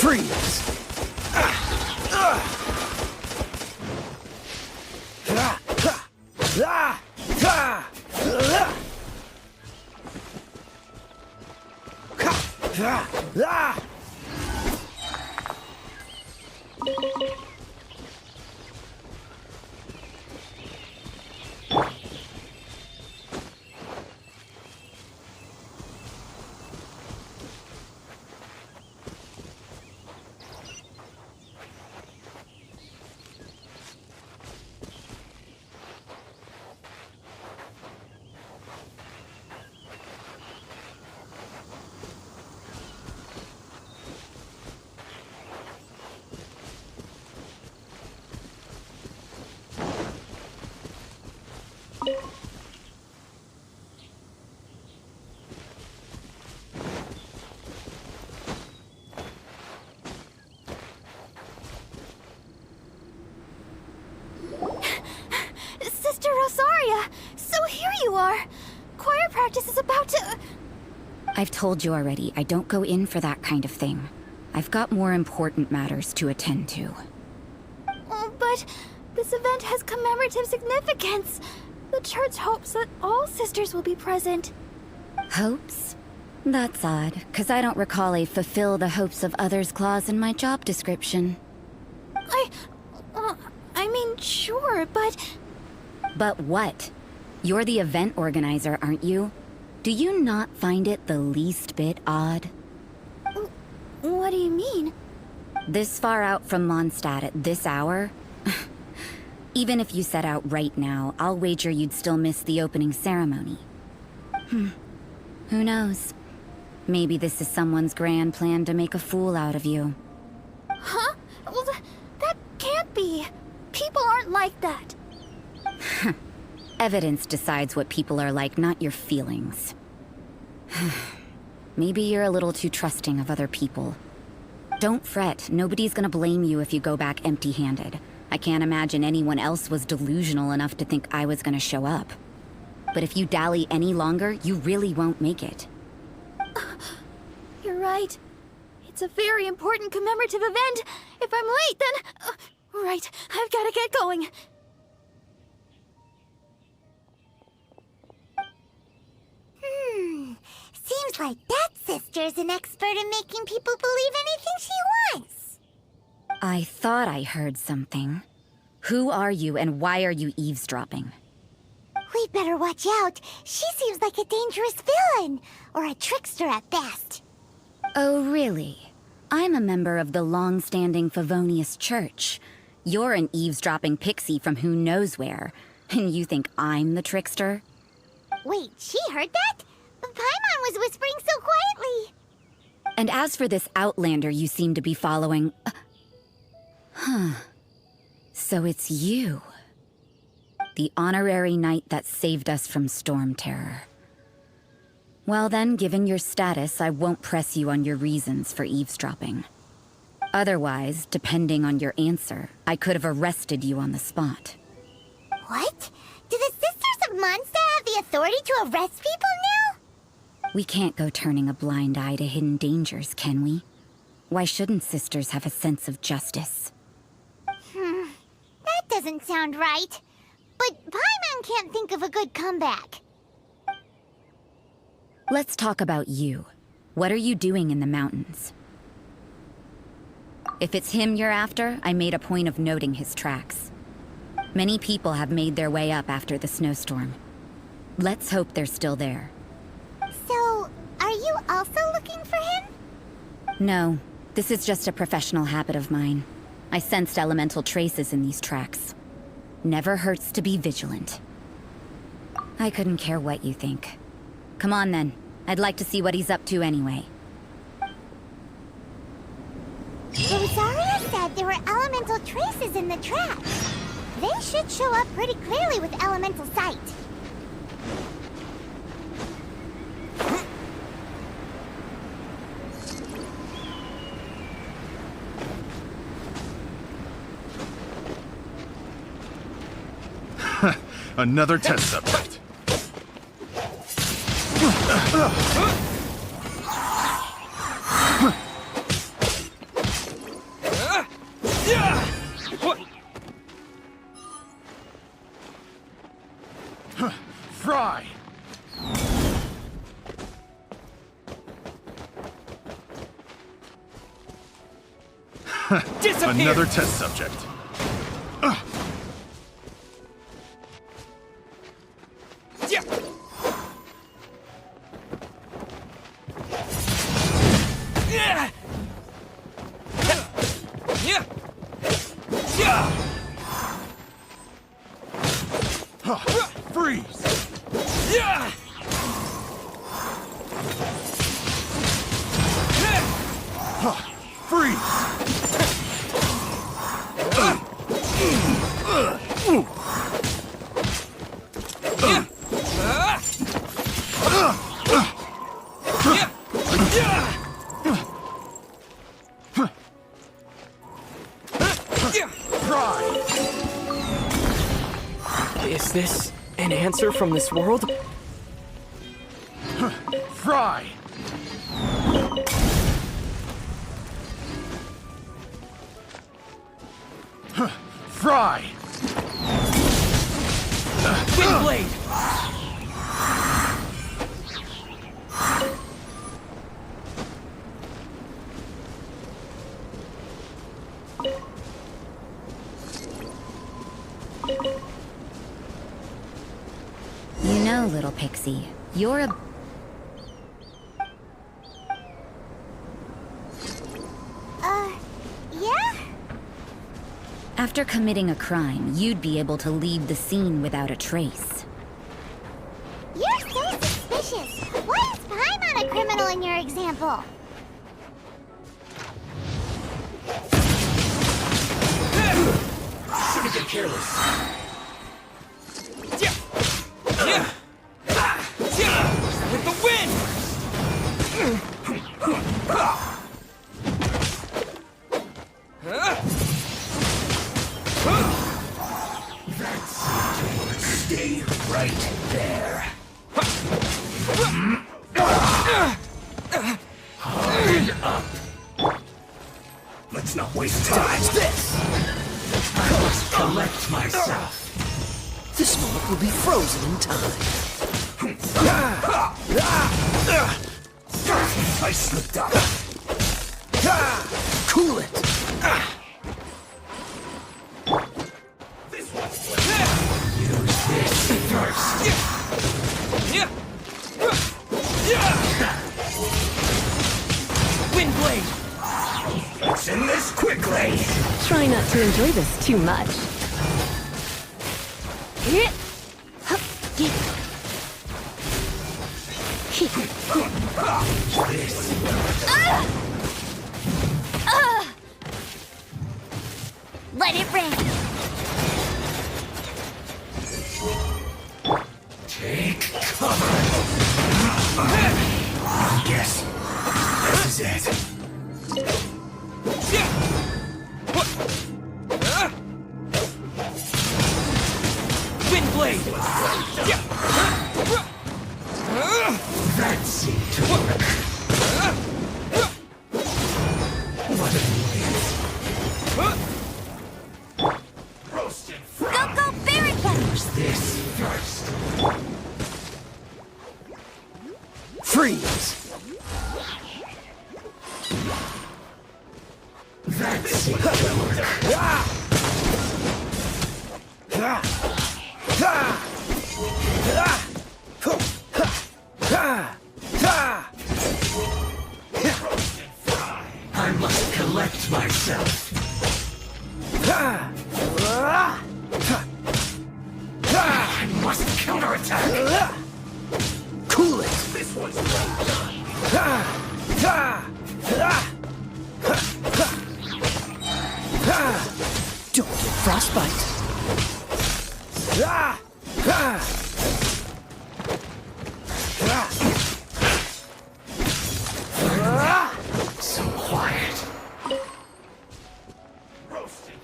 Freeze! Sister Rosaria! So here you are! Choir practice is about to... I've told you already, I don't go in for that kind of thing. I've got more important matters to attend to. Oh, but this event has commemorative significance. The church hopes that all sisters will be present. Hopes? That's odd, because I don't recall a fulfill the hopes of others clause in my job description. I mean, sure, but... But what? You're the event organizer, aren't you? Do you not find it the least bit odd? What do you mean? This far out from Mondstadt at this hour? Even if you set out right now, I'll wager you'd still miss the opening ceremony. Who knows? Maybe this is someone's grand plan to make a fool out of you. Huh? Well, that can't be. People aren't like that. Evidence decides what people are like, not your feelings. Maybe you're a little too trusting of other people. Don't fret, nobody's gonna blame you if you go back empty-handed. I can't imagine anyone else was delusional enough to think I was gonna show up. But if you dally any longer, you really won't make it. You're right. It's a very important commemorative event. If I'm late, then... right, I've gotta get going. Seems like that sister's an expert in making people believe anything she wants. I thought I heard something. Who are you and why are you eavesdropping? We'd better watch out. She seems like a dangerous villain, or a trickster at best. Oh, really? I'm a member of the long-standing Favonius Church. You're an eavesdropping pixie from who knows where, and you think I'm the trickster? Wait, she heard that? Paimon was whispering so quietly. And as for this outlander you seem to be following... So it's you. The honorary knight that saved us from storm terror. Well then, given your status, I won't press you on your reasons for eavesdropping. Otherwise, depending on your answer, I could have arrested you on the spot. What? Do the Sisters of Mondstadt have the authority to arrest people now? We can't go turning a blind eye to hidden dangers, can we? Why shouldn't sisters have a sense of justice? That doesn't sound right. But Paimon can't think of a good comeback. Let's talk about you. What are you doing in the mountains? If it's him you're after, I made a point of noting his tracks. Many people have made their way up after the snowstorm. Let's hope they're still there. So, are you also looking for him? No, this is just a professional habit of mine. I sensed elemental traces in these tracks. Never hurts to be vigilant. I couldn't care what you think. Come on then. I'd like to see what he's up to anyway. Rosaria said there were elemental traces in the tracks. They should show up pretty clearly with elemental sight. Another test subject. Disappear! Another test subject. Yeah. Yeah. Yeah. Yeah. Freeze! Yeah. Freeze! Is this an answer from this world? Fry! Fry! Windblade! You know, little pixie, you're a... Yeah? After committing a crime, you'd be able to leave the scene without a trace. You're so suspicious. Why is Paimon a criminal in your example? Shouldn't get careless. Yeah. Yeah. Yeah. With the wind. Stay right there. Hurry up. Let's not waste time. Dodge this. I must collect myself. This moment will be frozen in time. I slipped up. Cool it. This one's use this first. Windblade. Let's end this quickly. Try not to enjoy this too much. Let it rain. Take cover. Yes, this is it. Windblade. That seemed to work. What a waste. Roasted fry. Go, very fast. Use this first. Freeze. That seemed to work. I must collect myself. I must counterattack. Cool it. This one's well done. Don't get frostbite. So quiet. Roasted.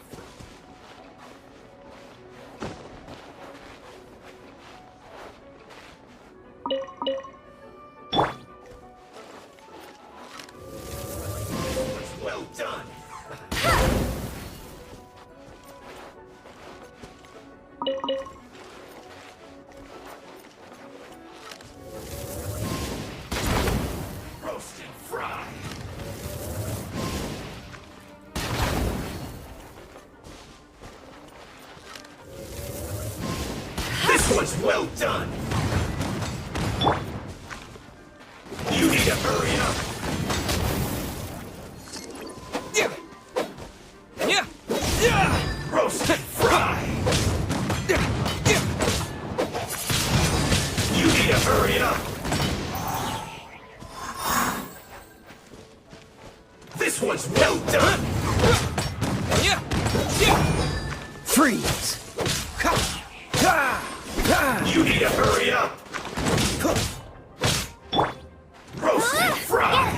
Well done. Roasted fry. was well done. You need to hurry up. Yeah. Yeah. Yeah. Roast and fry. You need to hurry up. This one's well done. Yeah. Yeah. Freeze! You need to hurry up. Roast and fry.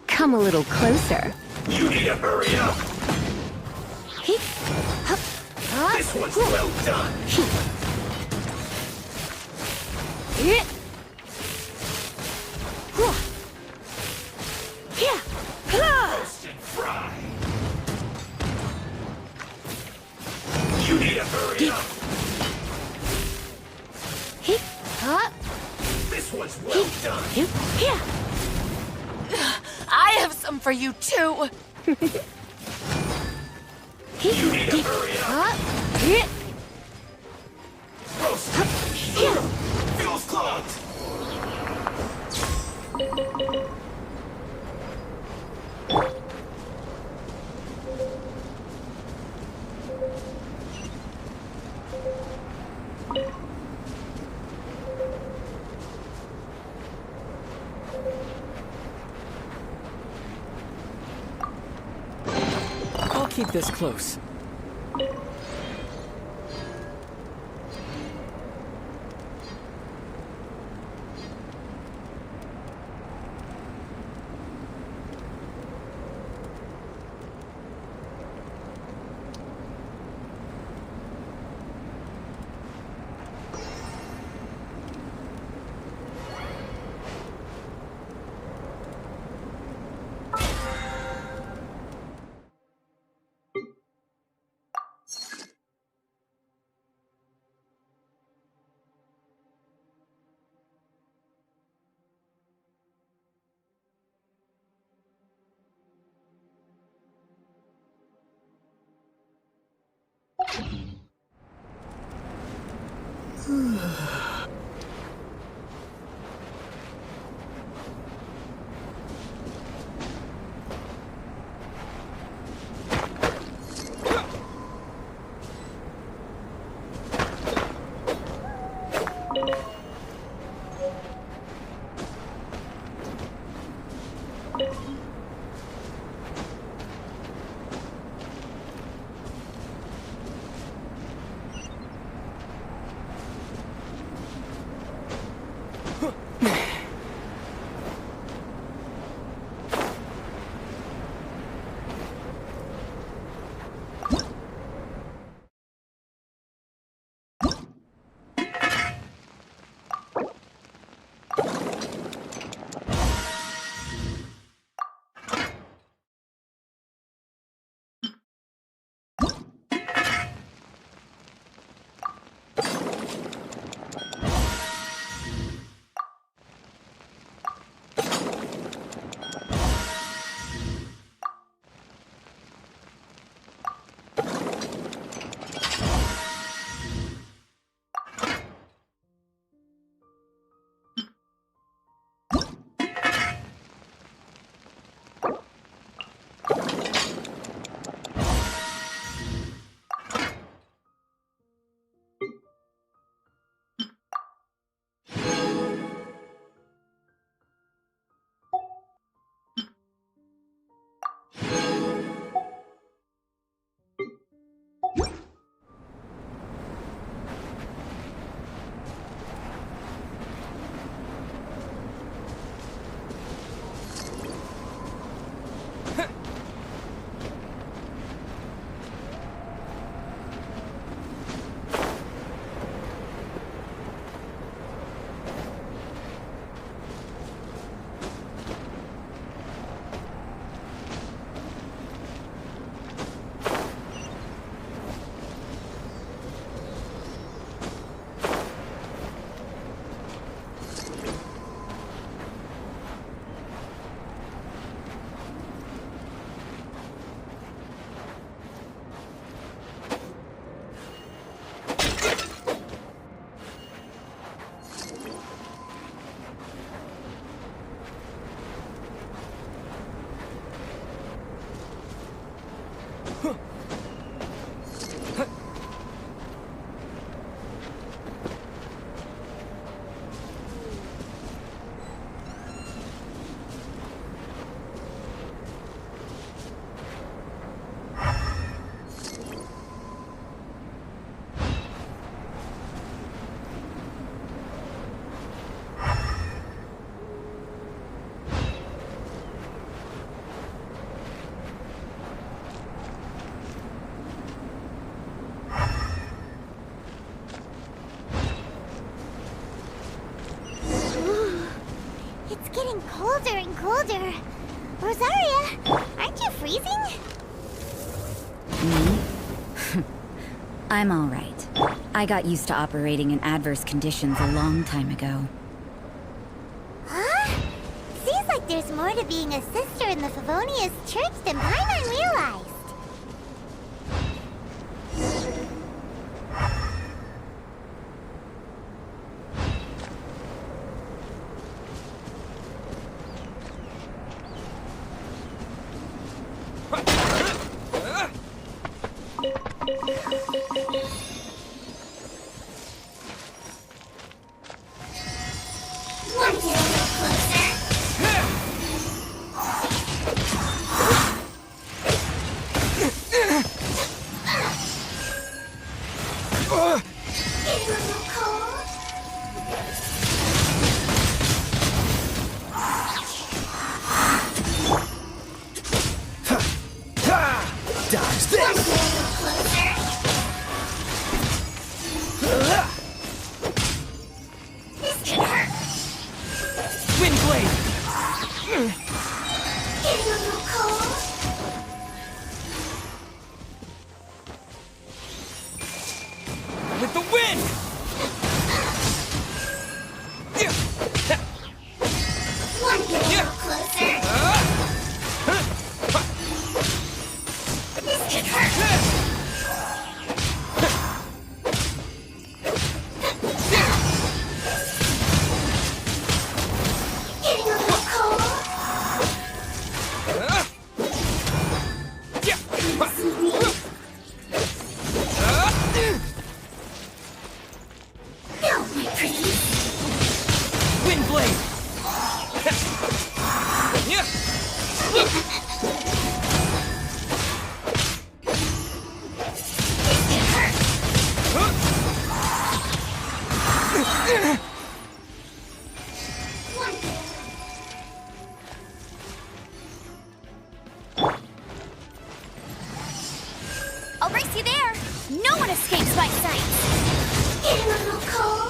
Come a little closer. You need to hurry up. This one's well done. Roast and fry. You need to hurry up. This one's well done. I have some for you too. You need to hurry up. Roast. Fuel's clogged. I'll keep this close. It's getting colder and colder. Rosaria, aren't you freezing? Me? I'm all right. I got used to operating in adverse conditions a long time ago. Huh? Seems like there's more to being a sister in the Favonius Church than Paimon realized. Dodge this! Wind blade! With the wind! Wind blade! I'll race you there. No one escapes my sight. Getting a little cold?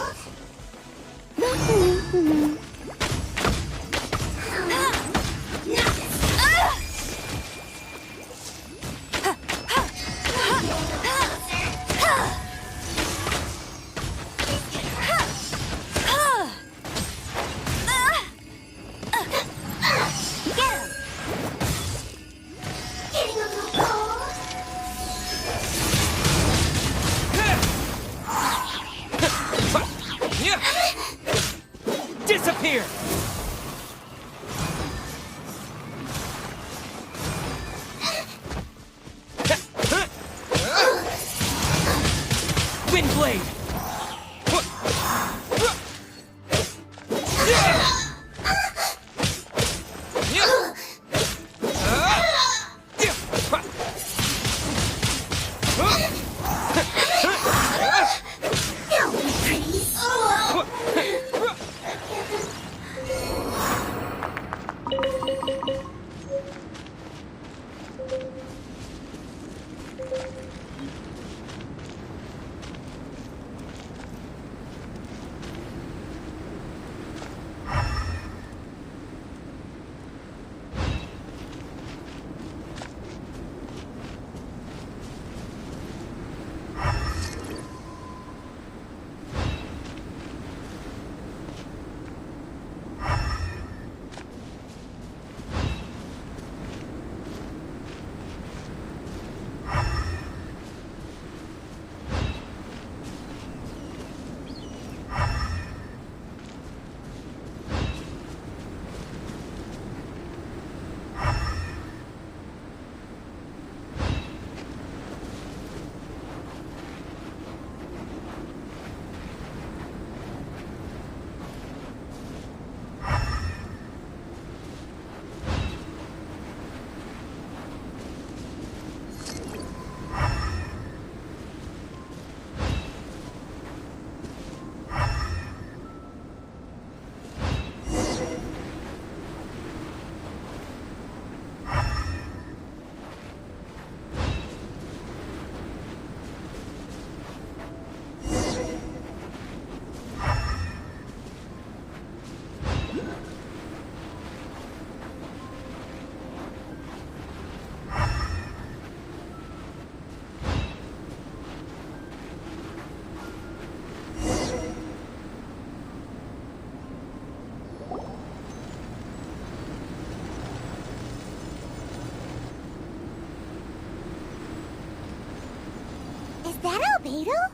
Beidou?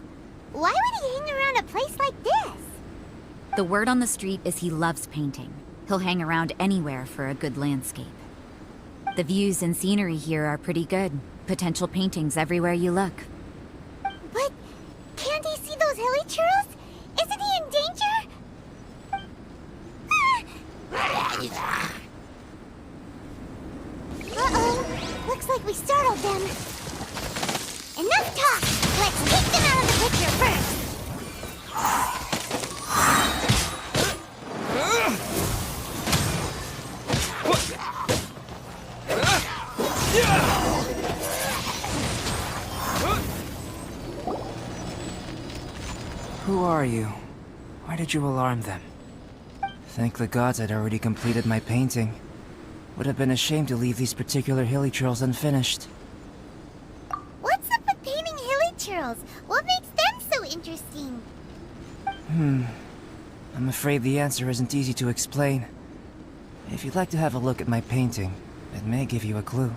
Why would he hang around a place like this? The word on the street is he loves painting. He'll hang around anywhere for a good landscape. The views and scenery here are pretty good. Potential paintings everywhere you look. But can't he see those hilly churros? Isn't he in danger? Uh-oh. Looks like we startled them. Enough talk! Let's take them out of the picture first! Who are you? Why did you alarm them? Thank the gods I'd already completed my painting. Would have been a shame to leave these particular hilly trails unfinished. What's up with painting hilly churros? What makes them so interesting? I'm afraid the answer isn't easy to explain. If you'd like to have a look at my painting, it may give you a clue.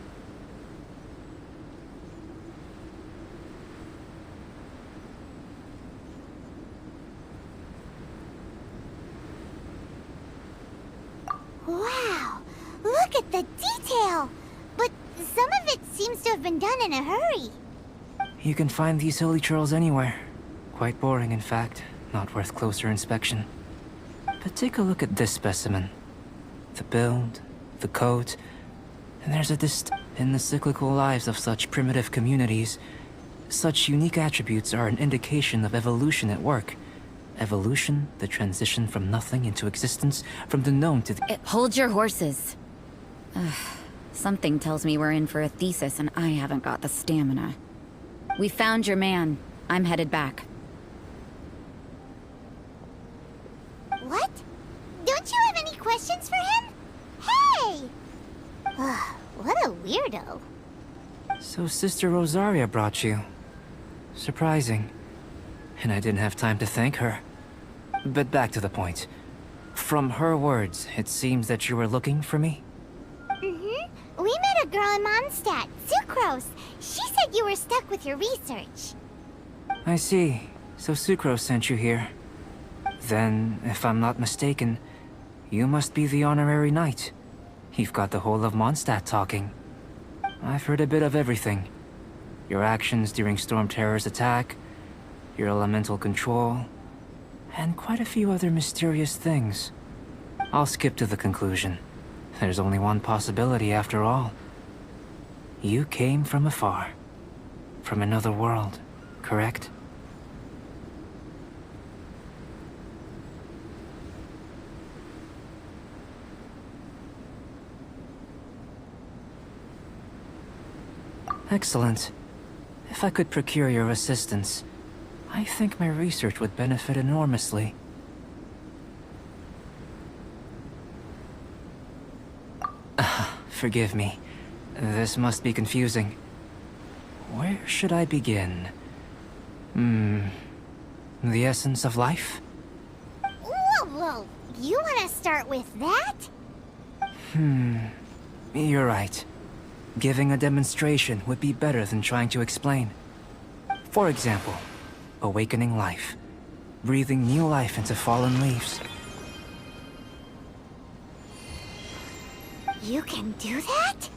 Wow! Look at the detail! But some of it seems to have been done in a hurry. You can find these hilly trails anywhere. Quite boring, in fact. Not worth closer inspection. But take a look at this specimen. The build, the coat, and there's a in the cyclical lives of such primitive communities. Such unique attributes are an indication of evolution at work. Evolution, the transition from nothing into existence, from the known to the... Hold your horses. Something tells me we're in for a thesis and I haven't got the stamina. We found your man. I'm headed back. What? Don't you have any questions for him? Hey! What a weirdo. So Sister Rosaria brought you. Surprising. And I didn't have time to thank her. But back to the point. From her words, it seems that you were looking for me? Mm-hmm. We met a girl in Mondstadt, Sucrose. She said you were stuck with your research. I see. So Sucrose sent you here. Then, if I'm not mistaken, you must be the honorary knight. You've got the whole of Mondstadt talking. I've heard a bit of everything. Your actions during Storm Terror's attack, your elemental control, and quite a few other mysterious things. I'll skip to the conclusion. There's only one possibility after all. You came from afar. From another world, correct? Excellent. If I could procure your assistance, I think my research would benefit enormously. Forgive me. This must be confusing. Where should I begin? The essence of life? Whoa! You want to start with that? You're right. Giving a demonstration would be better than trying to explain. For example, awakening life. Breathing new life into fallen leaves. You can do that?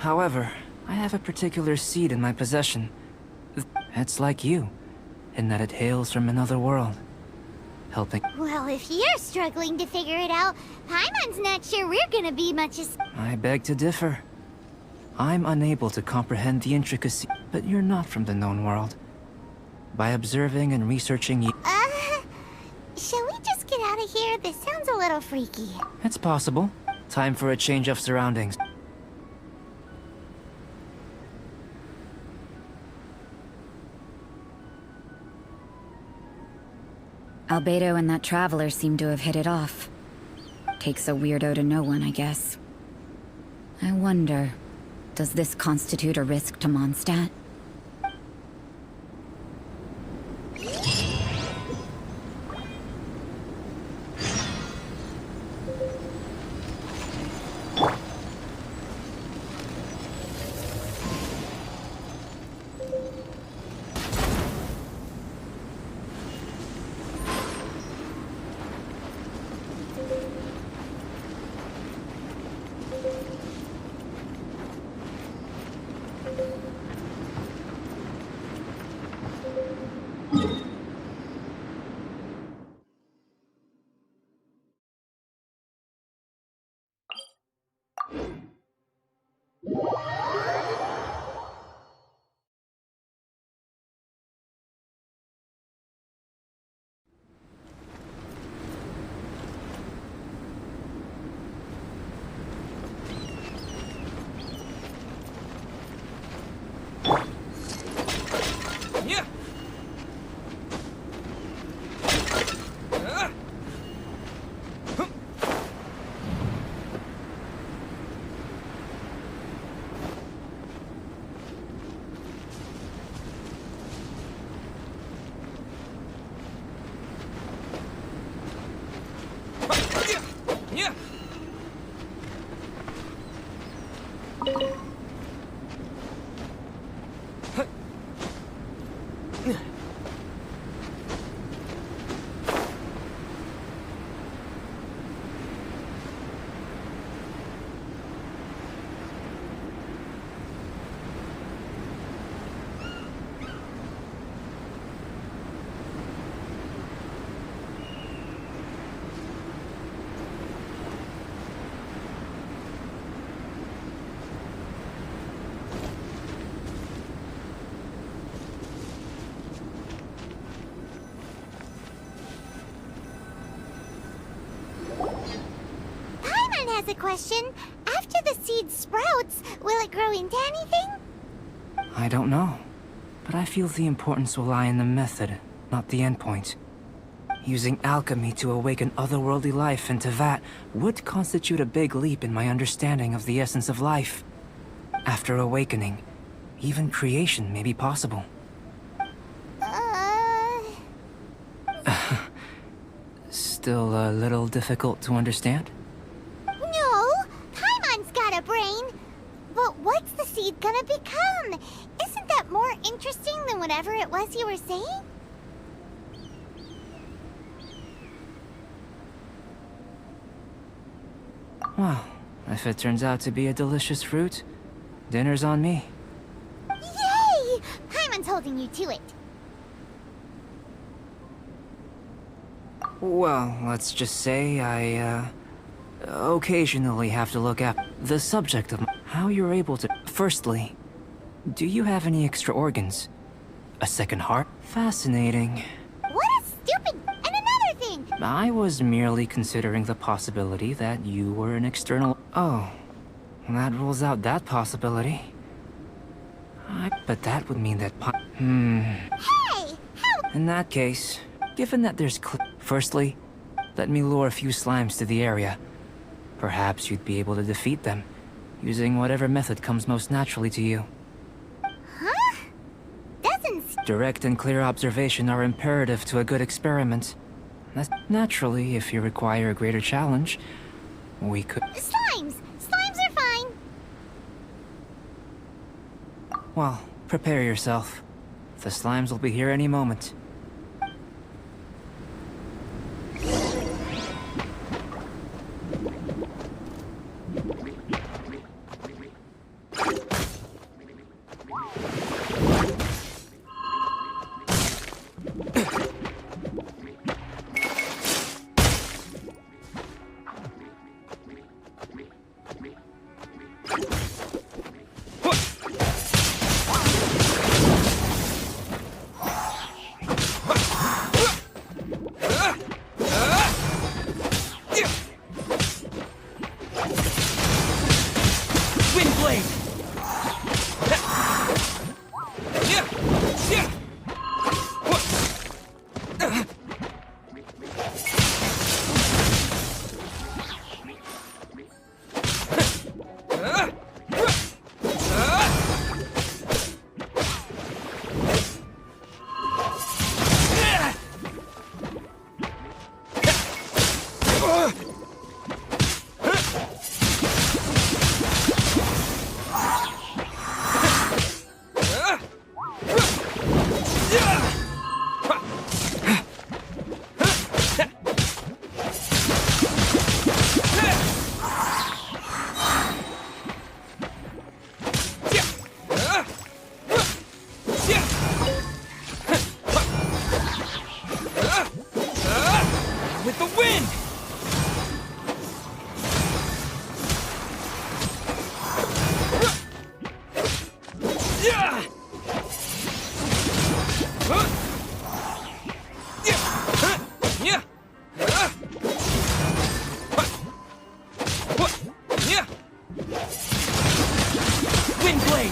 However, I have a particular seed in my possession. It's like you, in that it hails from another world. Helping... Well, if you're struggling to figure it out, Paimon's not sure we're gonna be much as... I beg to differ. I'm unable to comprehend the intricacy, but you're not from the known world. By observing and researching you... Shall we just get out of here? This sounds a little freaky. It's possible. Time for a change of surroundings. Albedo and that traveler seem to have hit it off. Takes a weirdo to know one, I guess. I wonder, does this constitute a risk to Mondstadt? Has a question. After the seed sprouts, will it grow into anything? I don't know, but I feel the importance will lie in the method, not the endpoint. Using alchemy to awaken otherworldly life into that would constitute a big leap in my understanding of the essence of life. After awakening, even creation may be possible. Still a little difficult to understand? But what's the seed gonna become? Isn't that more interesting than whatever it was you were saying? Well, if it turns out to be a delicious fruit, dinner's on me. Yay! Paimon's holding you to it. Well, let's just say I, occasionally have to look at the subject of how you're able to... Firstly, do you have any extra organs? A second heart? Fascinating. What a stupid... And another thing! I was merely considering the possibility that you were an external... Oh, that rules out that possibility. But that would mean that... Hey! How... In that case, given that there's... Firstly, let me lure a few slimes to the area. Perhaps you'd be able to defeat them, using whatever method comes most naturally to you. Huh? Doesn't... Direct and clear observation are imperative to a good experiment. Naturally, if you require a greater challenge, we could... Slimes! Slimes are fine! Well, prepare yourself. The slimes will be here any moment. blade! Yeah! Yeah! With the wind! Wind blade!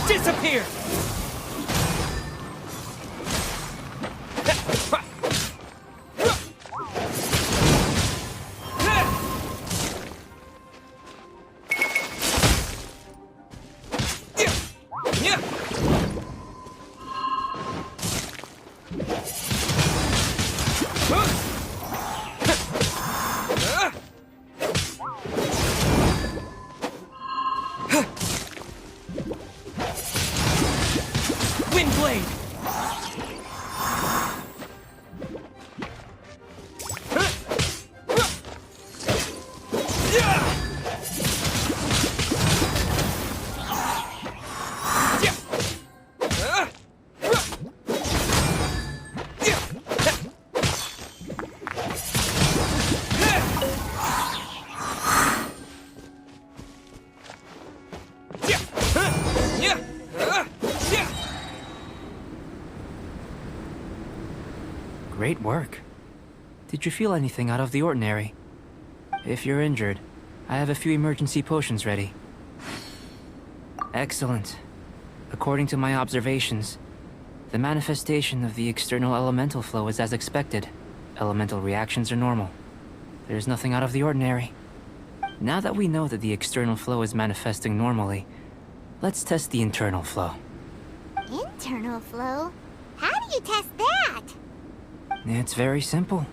Disappear! Wind blade! Great work. Did you feel anything out of the ordinary? If you're injured, I have a few emergency potions ready. Excellent. According to my observations, the manifestation of the external elemental flow is as expected. Elemental reactions are normal. There's nothing out of the ordinary. Now that we know that the external flow is manifesting normally, let's test the internal flow. Internal flow? How do you test that? It's very simple.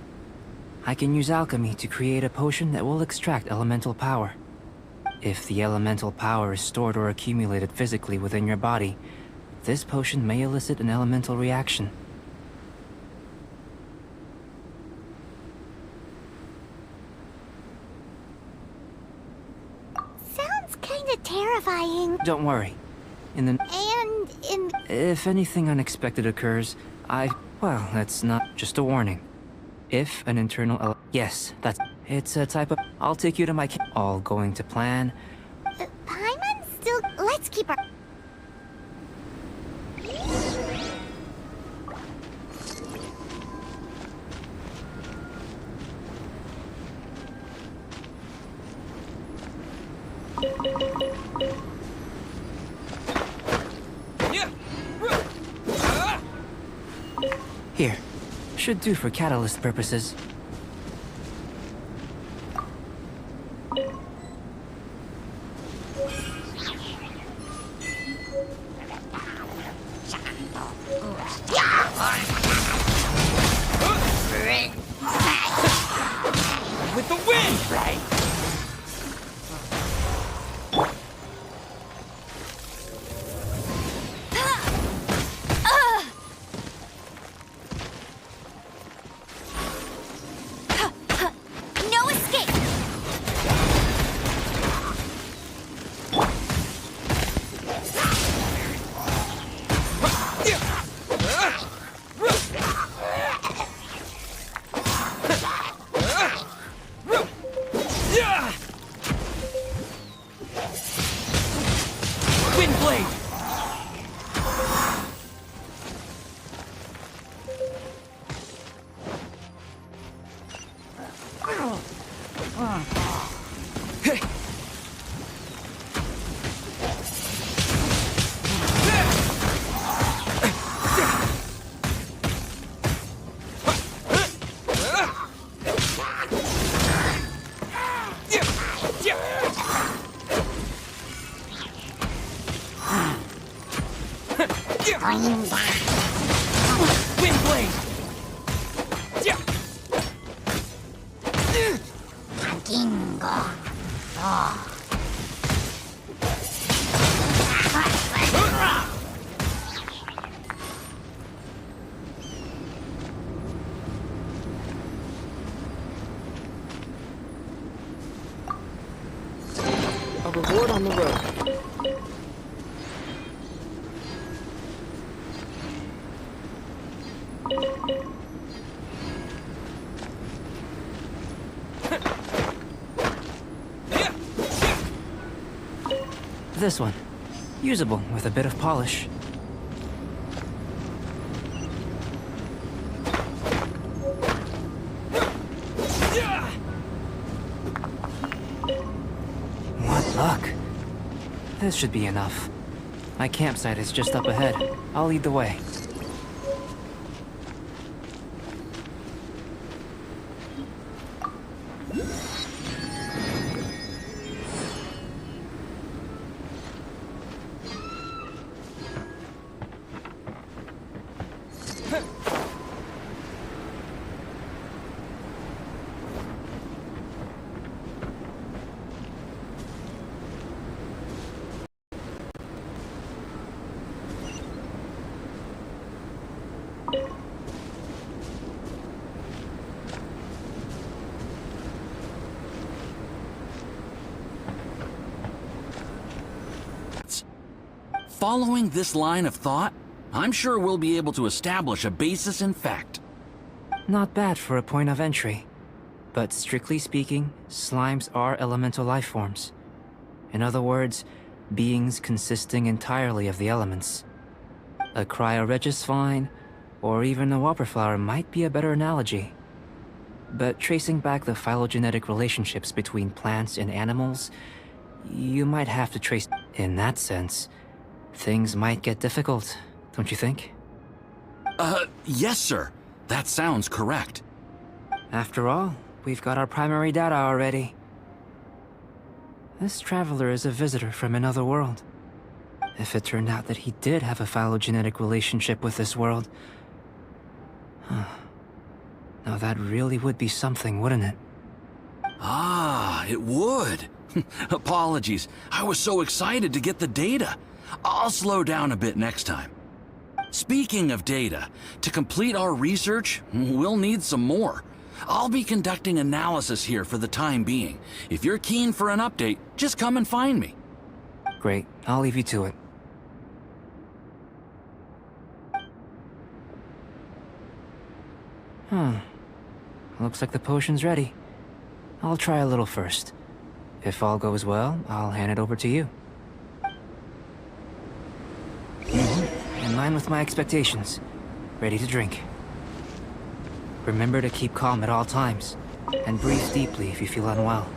I can use alchemy to create a potion that will extract elemental power. If the elemental power is stored or accumulated physically within your body, this potion may elicit an elemental reaction. Sounds kinda terrifying. Don't worry. If anything unexpected occurs, well, that's not just a warning. If an internal yes, it's a type of... I'll take you to my all going to plan. Paimon's still... Let's keep our... Here. Should do for catalyst purposes. With the wind! Wind blade. A reward on the road. This one. Usable with a bit of polish. What luck. This should be enough. My campsite is just up ahead. I'll lead the way. Following this line of thought, I'm sure we'll be able to establish a basis in fact. Not bad for a point of entry. But strictly speaking, slimes are elemental life forms. In other words, beings consisting entirely of the elements. A cryoregis or even a whopperflower might be a better analogy. But tracing back the phylogenetic relationships between plants and animals, you might have to trace... In that sense, things might get difficult, don't you think? Yes, sir. That sounds correct. After all, we've got our primary data already. This traveler is a visitor from another world. If it turned out that he did have a phylogenetic relationship with this world... Now that really would be something, wouldn't it? Ah, it would. Apologies. I was so excited to get the data. I'll slow down a bit next time. Speaking of data, to complete our research, we'll need some more. I'll be conducting analysis here for the time being. If you're keen for an update, just come and find me. Great. I'll leave you to it. Looks like the potion's ready. I'll try a little first. If all goes well, I'll hand it over to you. In line with my expectations. Ready to drink. Remember to keep calm at all times, and breathe deeply if you feel unwell.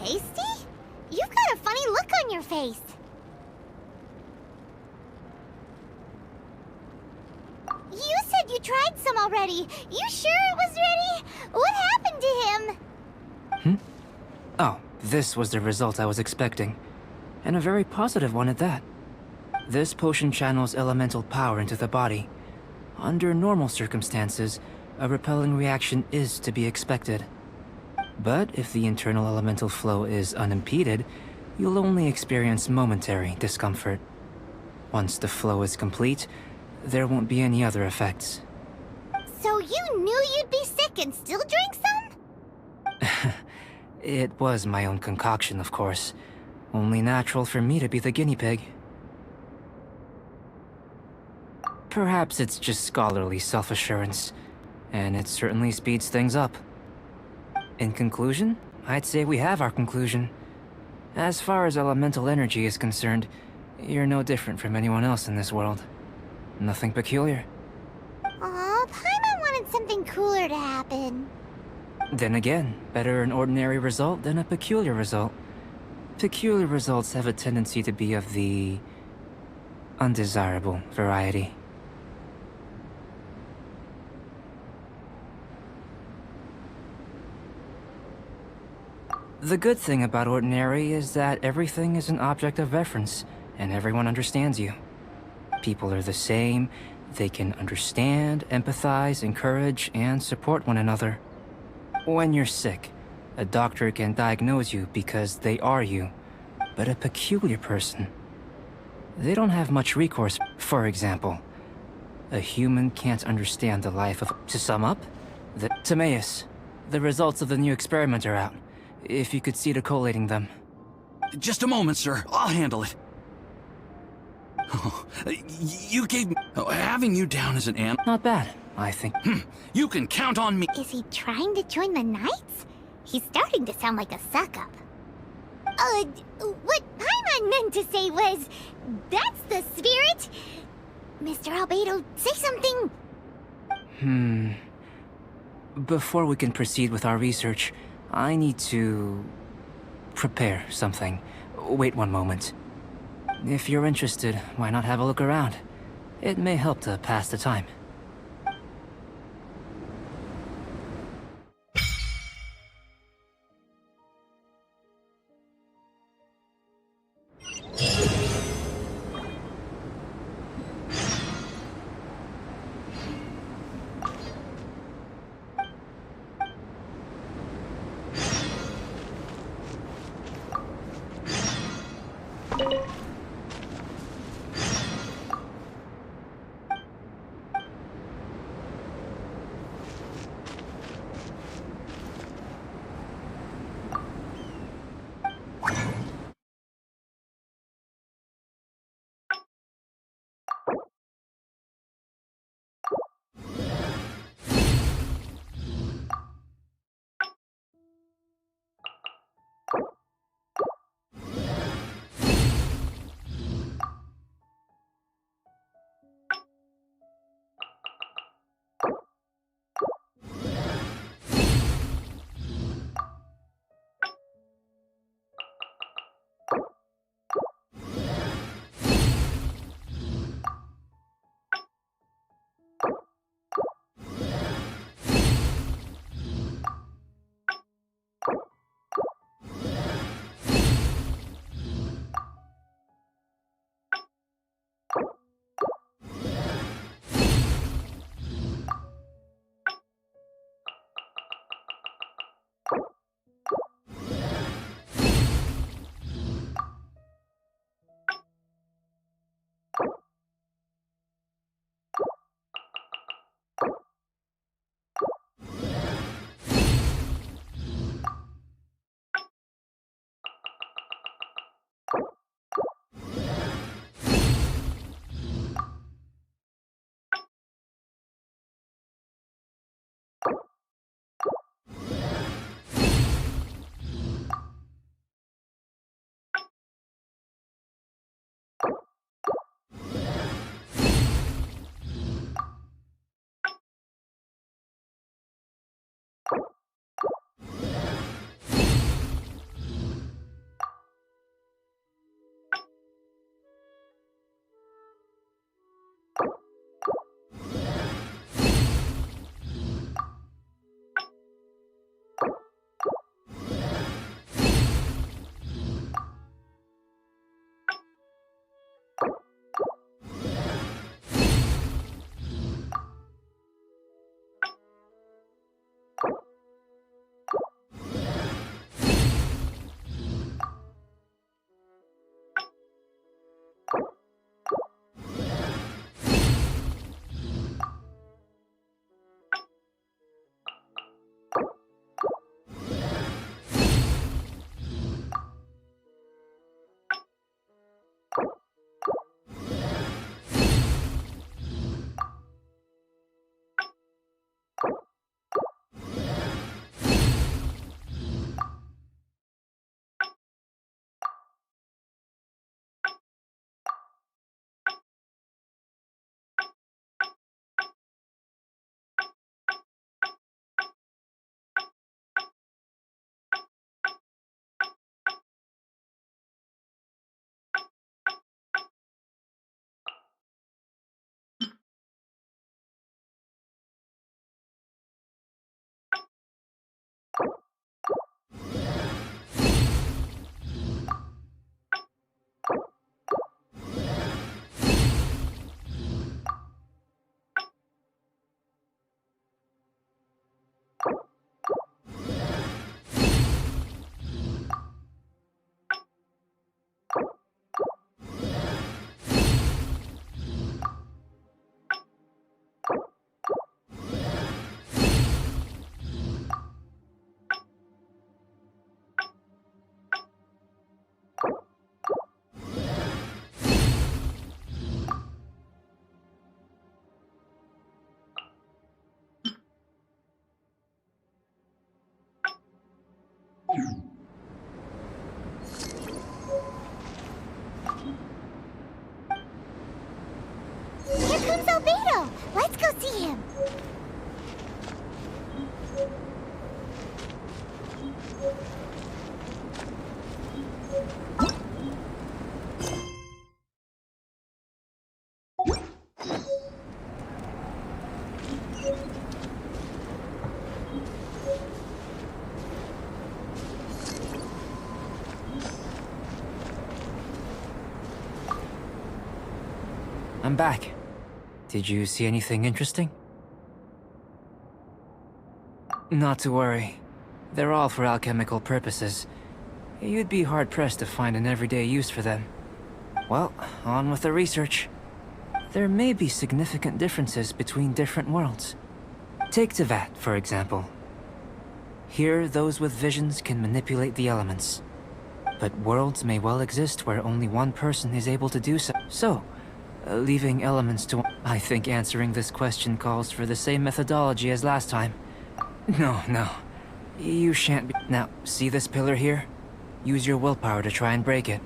Tasty? You've got a funny look on your face. You said you tried some already. You sure it was ready? What happened to him? Oh, this was the result I was expecting. And a very positive one at that. This potion channels elemental power into the body. Under normal circumstances, a repelling reaction is to be expected. But if the internal elemental flow is unimpeded, you'll only experience momentary discomfort. Once the flow is complete, there won't be any other effects. So you knew you'd be sick and still drank some? It was my own concoction, of course. Only natural for me to be the guinea pig. Perhaps it's just scholarly self-assurance, and it certainly speeds things up. In conclusion, I'd say we have our conclusion. As far as elemental energy is concerned, you're no different from anyone else in this world. Nothing peculiar. Aw, Paimon wanted something cooler to happen. Then again, better an ordinary result than a peculiar result. Peculiar results have a tendency to be of the undesirable variety. The good thing about ordinary is that everything is an object of reference, and everyone understands you. People are the same, they can understand, empathize, encourage, and support one another. When you're sick, a doctor can diagnose you because they are you. But a peculiar person, they don't have much recourse. For example, a human can't understand the life of... To sum up, Timaeus, the results of the new experiment are out. If you could see to collating them. Just a moment, sir. I'll handle it. Oh, you gave me... having you down as an ant... Not bad, I think. You can count on me. Is he trying to join the Knights? He's starting to sound like a suck-up. What Paimon meant to say was... That's the spirit! Mr. Albedo, say something! Before we can proceed with our research, I need to... prepare something. Wait one moment. If you're interested, why not have a look around? It may help to pass the time. I'm back. Did you see anything interesting? Not to worry. They're all for alchemical purposes. You'd be hard-pressed to find an everyday use for them. Well, on with the research. There may be significant differences between different worlds. Take Tevat, for example. Here, those with visions can manipulate the elements. But worlds may well exist where only one person is able to do so. So, leaving elements to... I think answering this question calls for the same methodology as last time. No. You shan't be... Now, see this pillar here? Use your willpower to try and break it.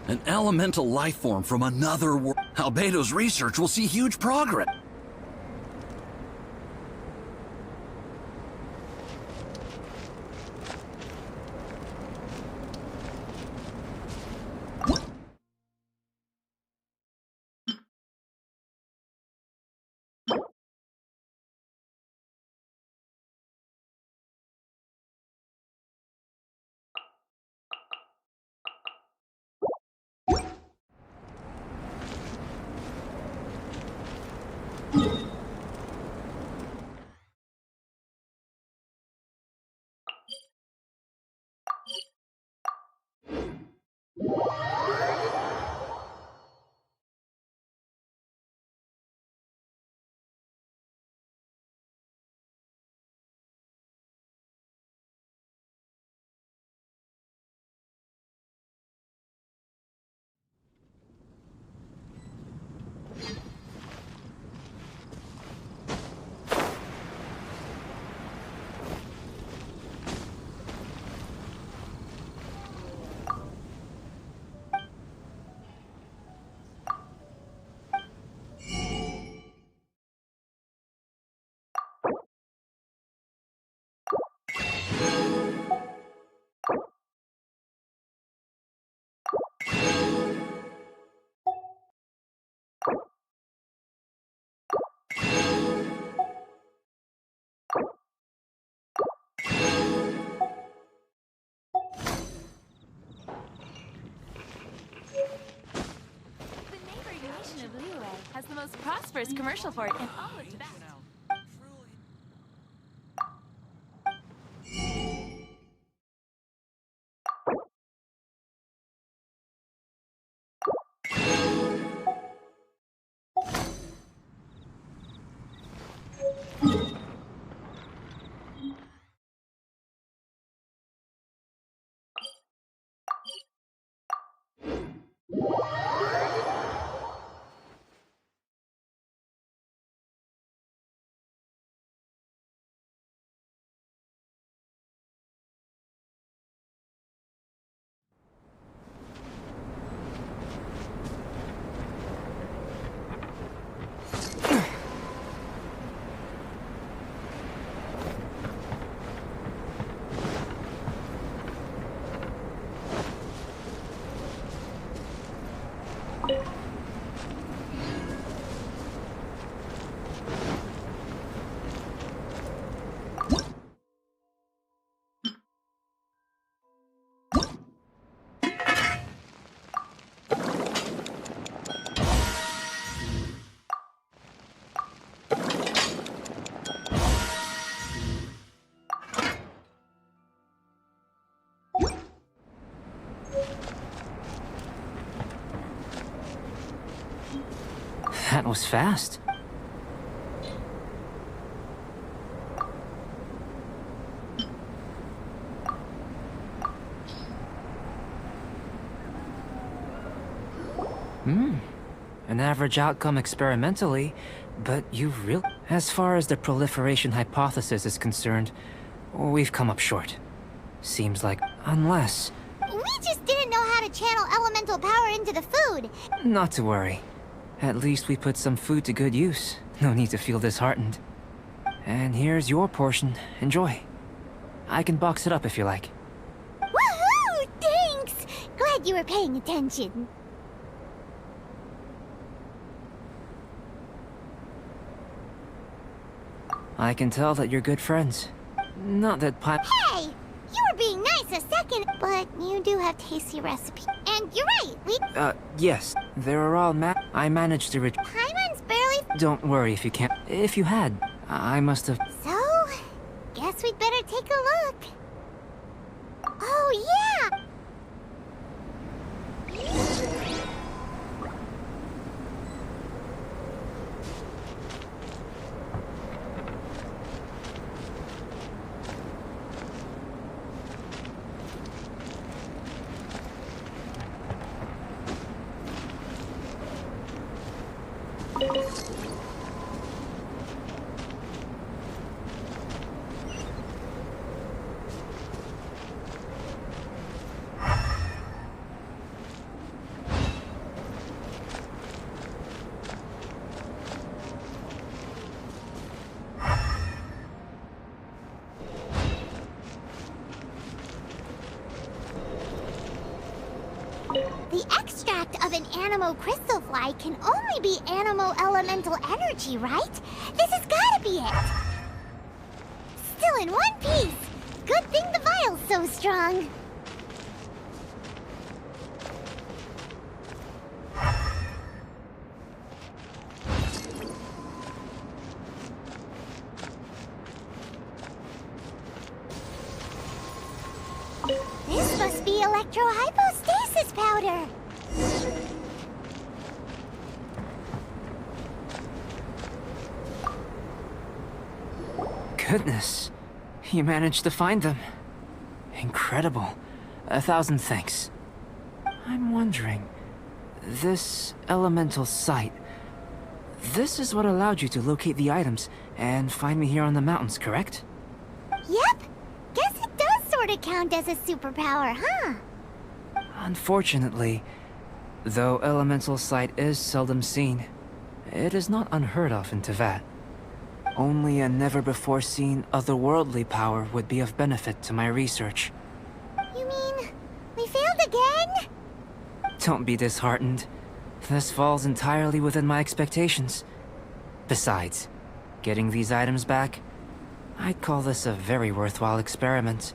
An elemental life form from another world. Albedo's research will see huge progress. The neighboring nation of Liyue has the most prosperous commercial port in all of Tibet. That was fast. An average outcome experimentally, but you've real. As far as the proliferation hypothesis is concerned, we've come up short. Seems like, unless... We just didn't know how to channel elemental power into the food. Not to worry. At least we put some food to good use. No need to feel disheartened. And here's your portion. Enjoy. I can box it up if you like. Woohoo! Thanks! Glad you were paying attention. I can tell that you're good friends. Not that Hey! You were being nice a second, but you do have tasty recipes. And you're right, yes. They were all I managed to Paimon's barely... Don't worry if you can't. If you had, I must have... So, guess we'd better take a look. Oh, yeah! The extract of an animo crystal fly can only be animo elemental energy, right? This has gotta be it! Still in one piece! Good thing the vial's so strong! This must be electrohypostasis powder! Goodness. You managed to find them. Incredible. 1,000 thanks. I'm wondering... This elemental sight... This is what allowed you to locate the items and find me here on the mountains, correct? Yep! Guess it does sort of count as a superpower, huh? Unfortunately, though elemental sight is seldom seen, it is not unheard of in Teyvat. Only a never-before-seen otherworldly power would be of benefit to my research. You mean, we failed again? Don't be disheartened. This falls entirely within my expectations. Besides, getting these items back, I'd call this a very worthwhile experiment.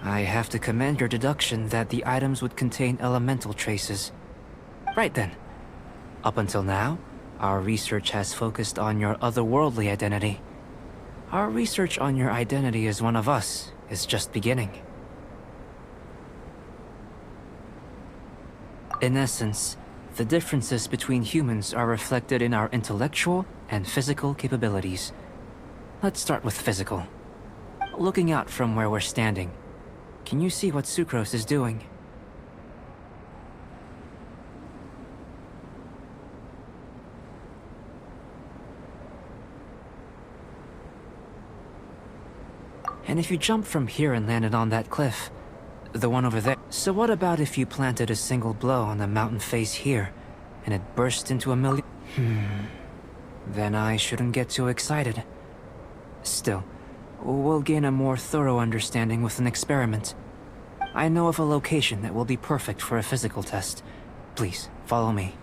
I have to commend your deduction that the items would contain elemental traces. Right then. Up until now, our research has focused on your otherworldly identity. Our research on your identity as one of us is just beginning. In essence, the differences between humans are reflected in our intellectual and physical capabilities. Let's start with physical. Looking out from where we're standing, can you see what Sucrose is doing? And if you jumped from here and landed on that cliff, the one over there. So what about if you planted a single blow on the mountain face here, and it burst into a million... Then I shouldn't get too excited. Still, we'll gain a more thorough understanding with an experiment. I know of a location that will be perfect for a physical test. Please, follow me.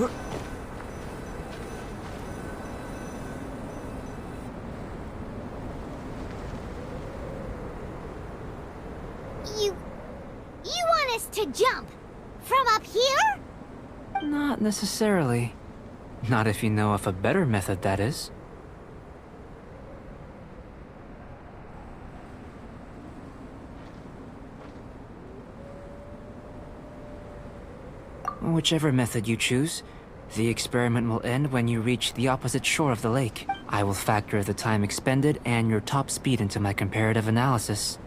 You want us to jump? From up here? Not necessarily. Not if you know of a better method, that is. Whichever method you choose, the experiment will end when you reach the opposite shore of the lake. I will factor the time expended and your top speed into my comparative analysis.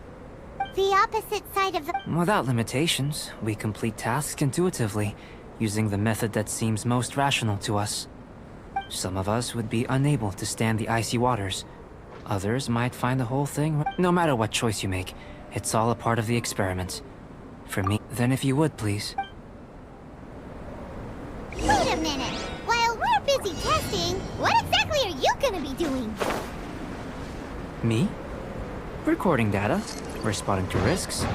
The opposite side of the... Without limitations, we complete tasks intuitively, using the method that seems most rational to us. Some of us would be unable to stand the icy waters. Others might find the whole thing... No matter what choice you make, it's all a part of the experiment. For me, then if you would, please. Wait a minute! While we're busy testing, what exactly are you gonna be doing? Me? Recording data, responding to risks,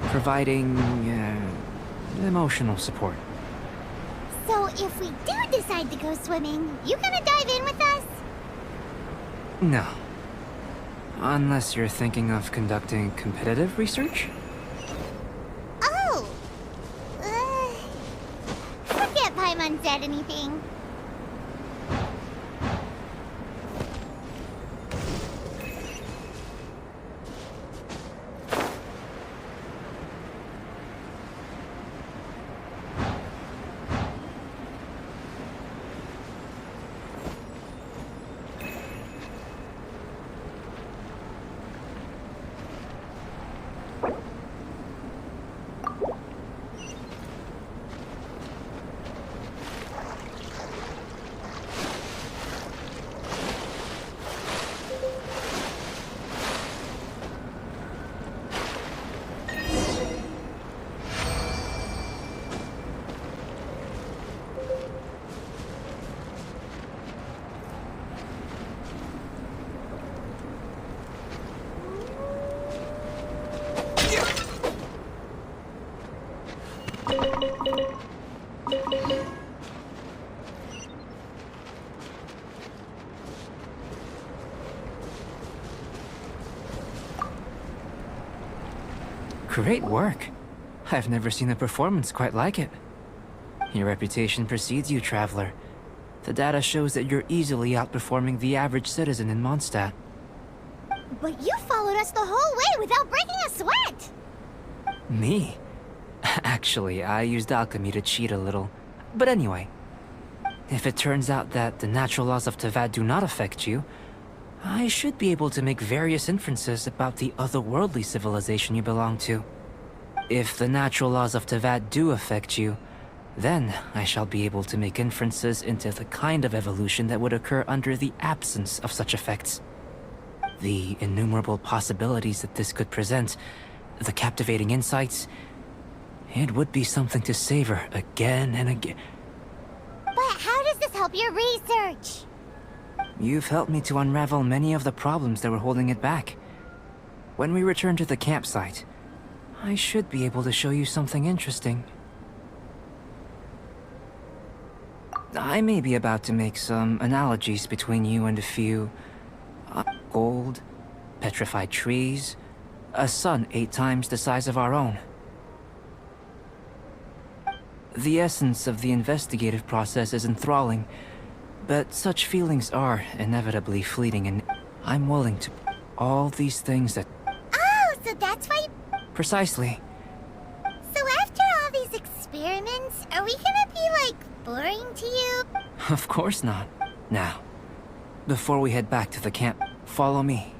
providing, emotional support. So if we do decide to go swimming, you gonna dive in with us? No. Unless you're thinking of conducting competitive research? Oh! Forget Paimon said anything. Great work. I've never seen a performance quite like it. Your reputation precedes you, Traveler. The data shows that you're easily outperforming the average citizen in Mondstadt. But you followed us the whole way without breaking a sweat! Me? Actually, I used alchemy to cheat a little. But anyway, if it turns out that the natural laws of Teyvat do not affect you, I should be able to make various inferences about the otherworldly civilization you belong to. If the natural laws of Teyvat do affect you, then I shall be able to make inferences into the kind of evolution that would occur under the absence of such effects. The innumerable possibilities that this could present, the captivating insights, it would be something to savor again and again. But how does this help your research? You've helped me to unravel many of the problems that were holding it back. When we return to the campsite, I should be able to show you something interesting. I may be about to make some analogies between you and a few... gold, petrified trees, a sun 8 times the size of our own. The essence of the investigative process is enthralling, but such feelings are inevitably fleeting, and I'm willing to... all these things that... Oh, so that's why... Precisely. So after all these experiments, are we gonna be, like, boring to you? Of course not. Now, before we head back to the camp, follow me.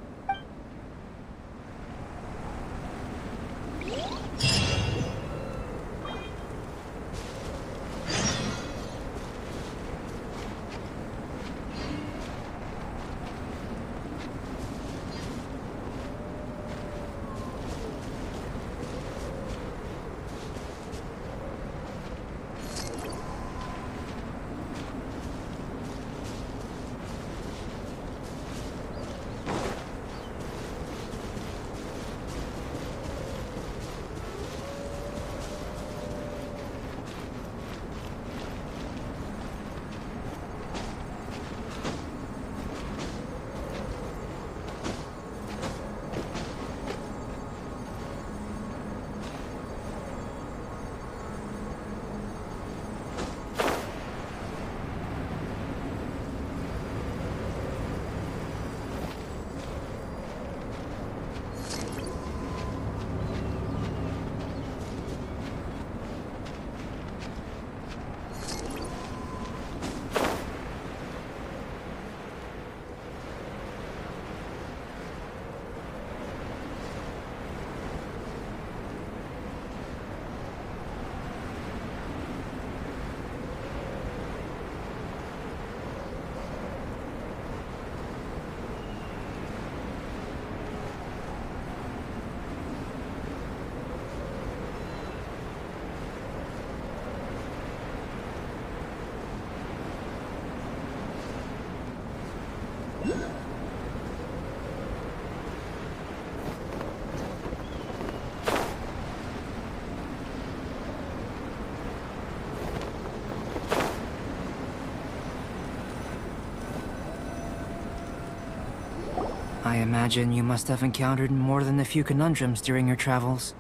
I imagine you must have encountered more than a few conundrums during your travels.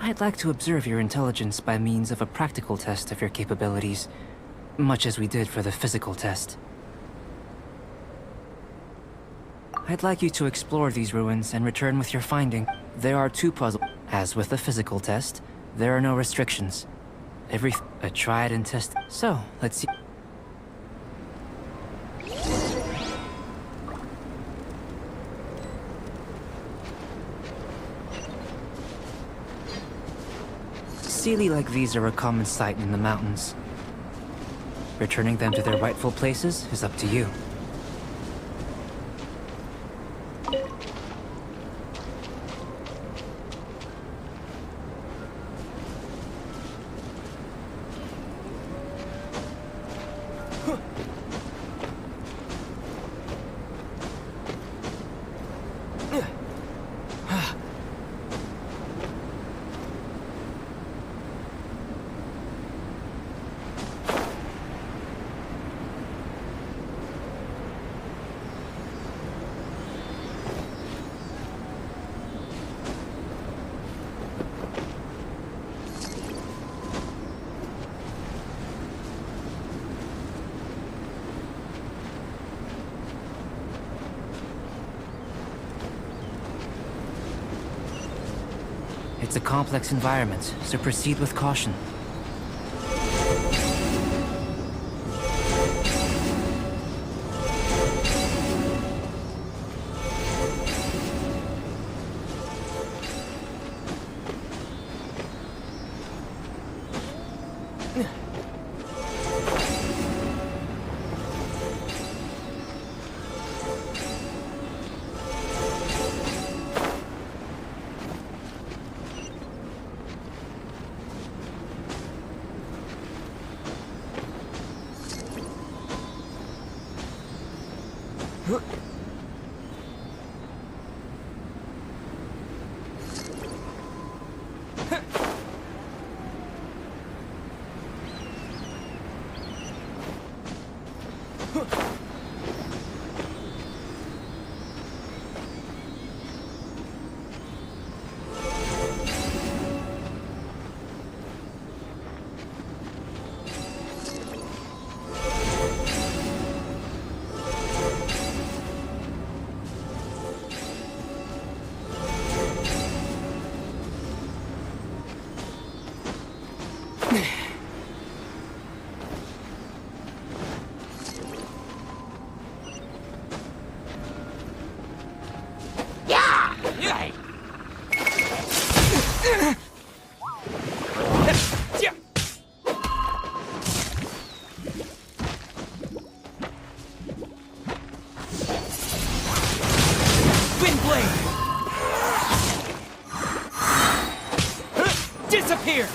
I'd like to observe your intelligence by means of a practical test of your capabilities, much as we did for the physical test. I'd like you to explore these ruins and return with your finding. There are 2 puzzles. As with the physical test, there are no restrictions. A tried and tested. So, let's see. Sealy like these are a common sight in the mountains. Returning them to their rightful places is up to you. It's a complex environment, so proceed with caution. Disappear!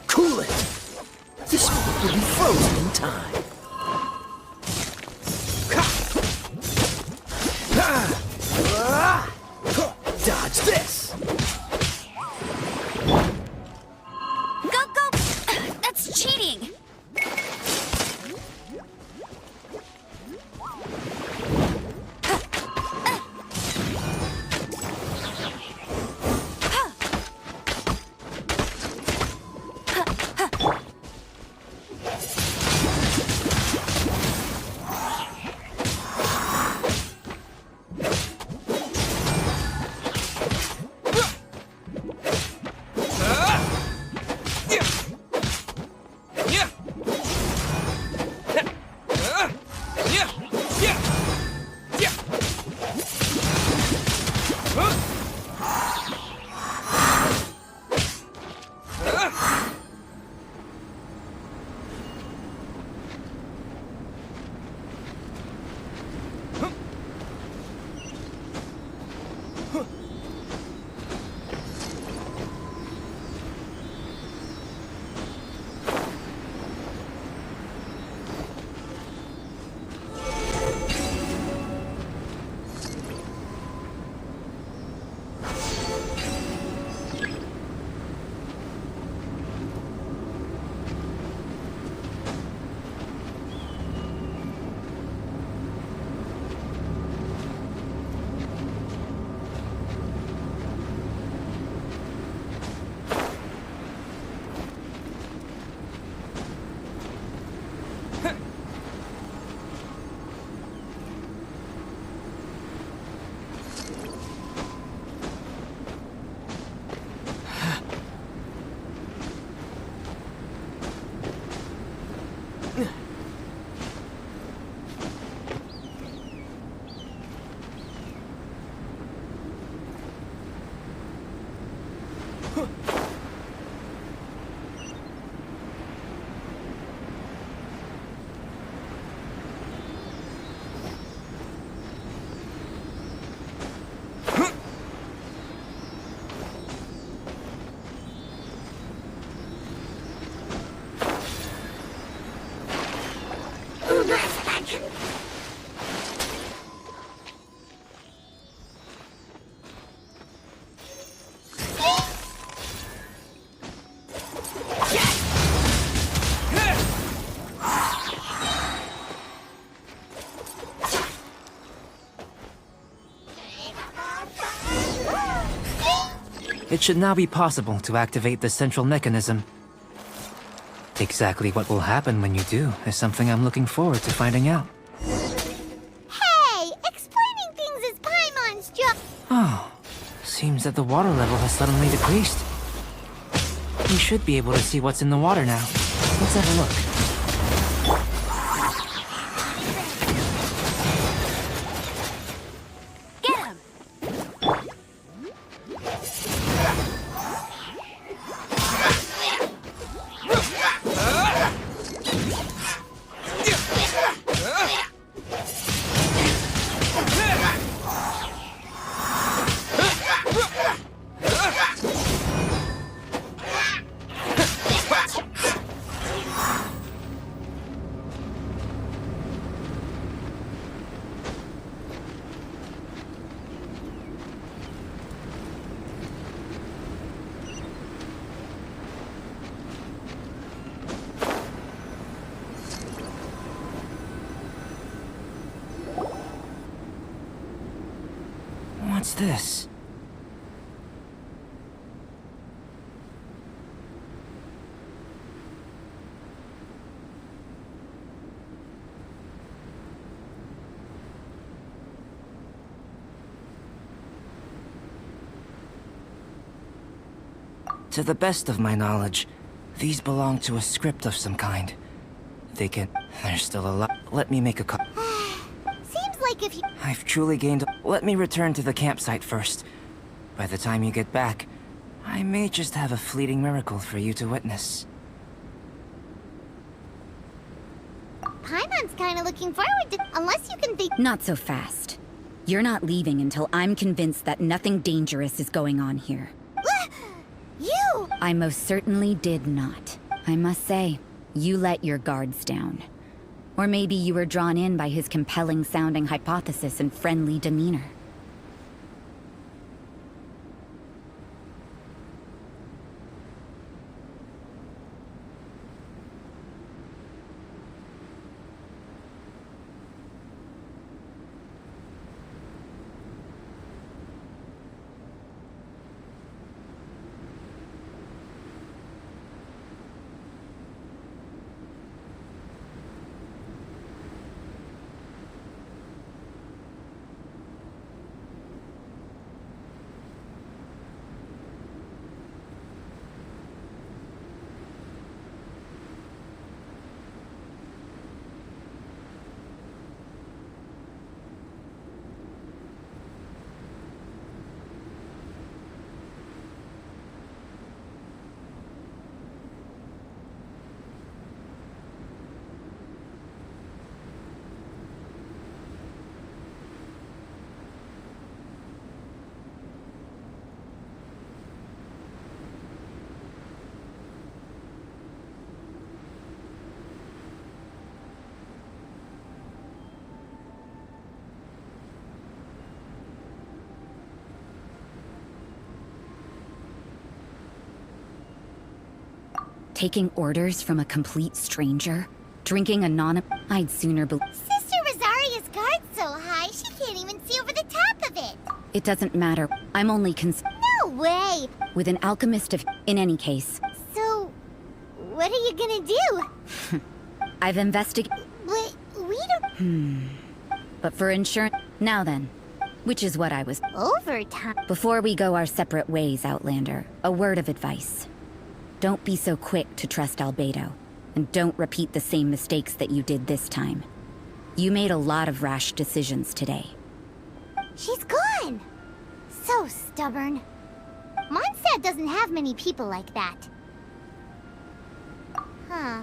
Cool it! This moment will be frozen in time. Dodge this! Go, go! That's cheating! It should now be possible to activate the central mechanism. Exactly what will happen when you do is something I'm looking forward to finding out. Hey, explaining things is Paimon's job. Oh, seems that the water level has suddenly decreased. You should be able to see what's in the water now. Let's have a look. Get him! What's this? To the best of my knowledge, these belong to a script of some kind. There's still a lot. Let me make a copy. Seems like if you... I've truly gained... Let me return to the campsite first. By the time you get back, I may just have a fleeting miracle for you to witness. Paimon's kinda looking forward to... Unless you can think... Not so fast. You're not leaving until I'm convinced that nothing dangerous is going on here. You! I most certainly did not. I must say, you let your guards down. Or maybe you were drawn in by his compelling-sounding hypothesis and friendly demeanor. Taking orders from a complete stranger? Drinking I'd sooner Sister Rosaria's guard's so high, she can't even see over the top of it. It doesn't matter. I'm only No way! with an alchemist of... In any case, So, what are you gonna do? I've investigated... But we don't... But for insurance... Now then. Which is what I was... Overtime. Before we go our separate ways, Outlander, a word of advice. Don't be so quick to trust Albedo, and don't repeat the same mistakes that you did this time. You made a lot of rash decisions today. She's gone! So stubborn. Mondstadt doesn't have many people like that. Huh.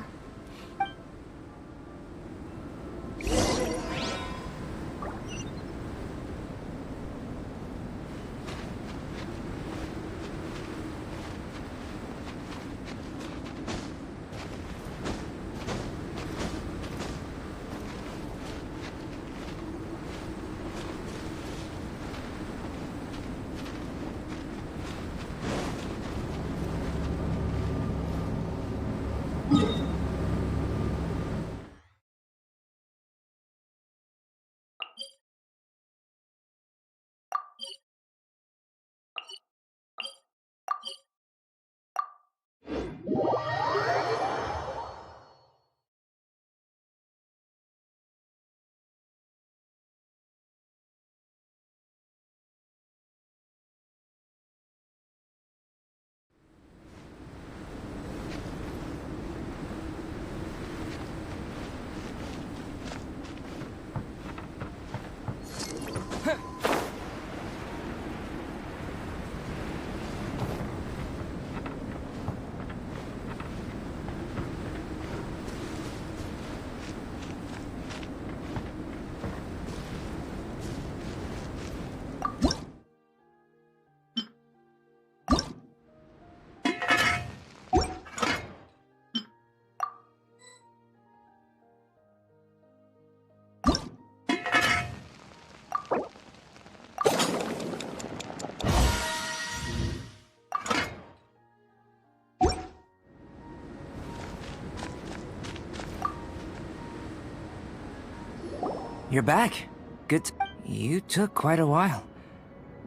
You're back. Good. You took quite a while.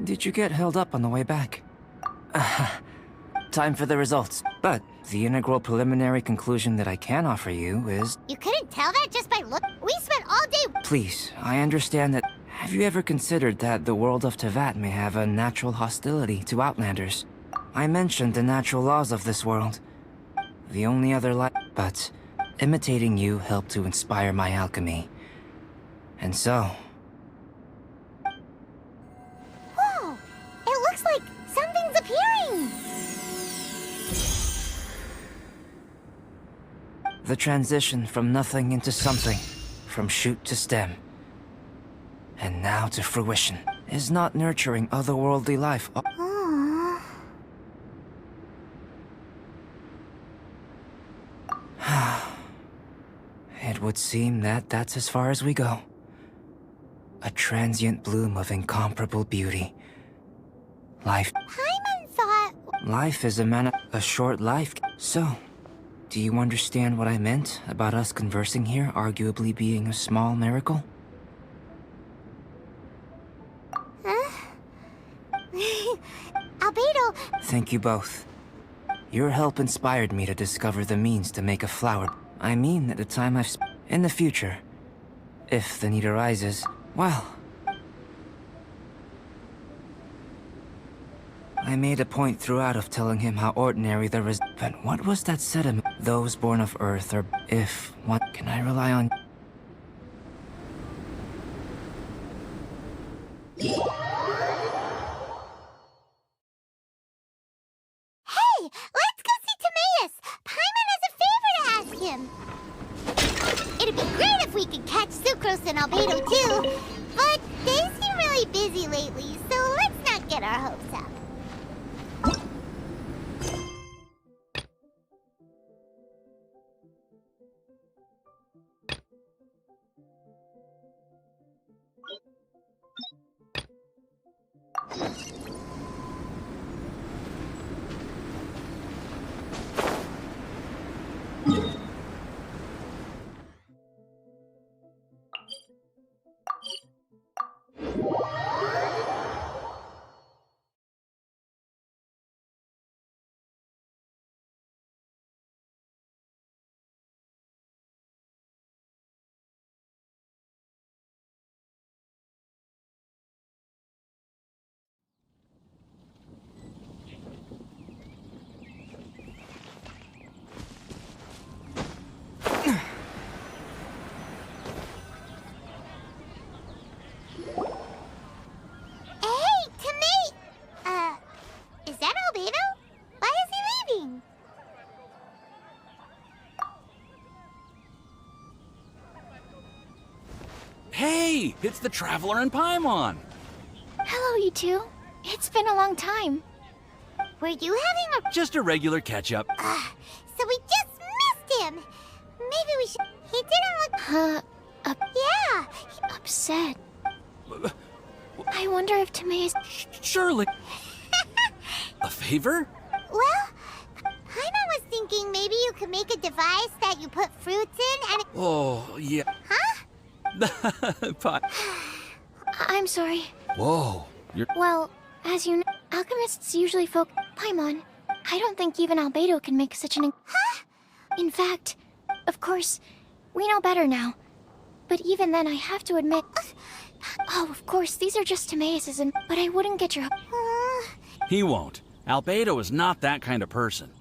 Did you get held up on the way back? Time for the results. But the integral preliminary conclusion that I can offer you is... You couldn't tell that just by look? We spent all day... Please, I understand that... Have you ever considered that the world of Tevat may have a natural hostility to Outlanders? I mentioned the natural laws of this world. The only other but imitating you helped to inspire my alchemy. And so... Whoa! It looks like something's appearing! The transition from nothing into something, from shoot to stem, and now to fruition, is not nurturing otherworldly life. Aww. It would seem that that's as far as we go. A transient bloom of incomparable beauty. Life... Paimon thought... Life is a short life. So, do you understand what I meant about us conversing here arguably being a small miracle? Huh? Albedo... Thank you both. Your help inspired me to discover the means to make a flower. I mean, at the time I've in the future, if the need arises, well... I made a point throughout of telling him how ordinary the but what was that sediment? Those born of Earth are... If... What can I rely on? Hey! Let's go see Timaeus! Paimon has a favor to ask him! It'd be great if we could catch Sucrose and Albedo too, but they seem really busy lately, so let's not get our hopes up. It's the Traveler and Paimon. Hello, you two. It's been a long time. Were you having Just a regular catch-up. so we just missed him. Maybe we should... He didn't look... Yeah. Upset. I wonder if Tomei is... Surely. A favor? Well, Paimon was thinking maybe you could make a device that you put fruits in and... Oh, yeah. Huh? I'm sorry. Whoa. You're... Well, as you know, alchemists usually Paimon, I don't think even Albedo can make such an... Huh? In fact, of course, we know better now. But even then, I have to admit... Oh, of course, these are just Tomei's, but I wouldn't get your... He won't. Albedo is not that kind of person.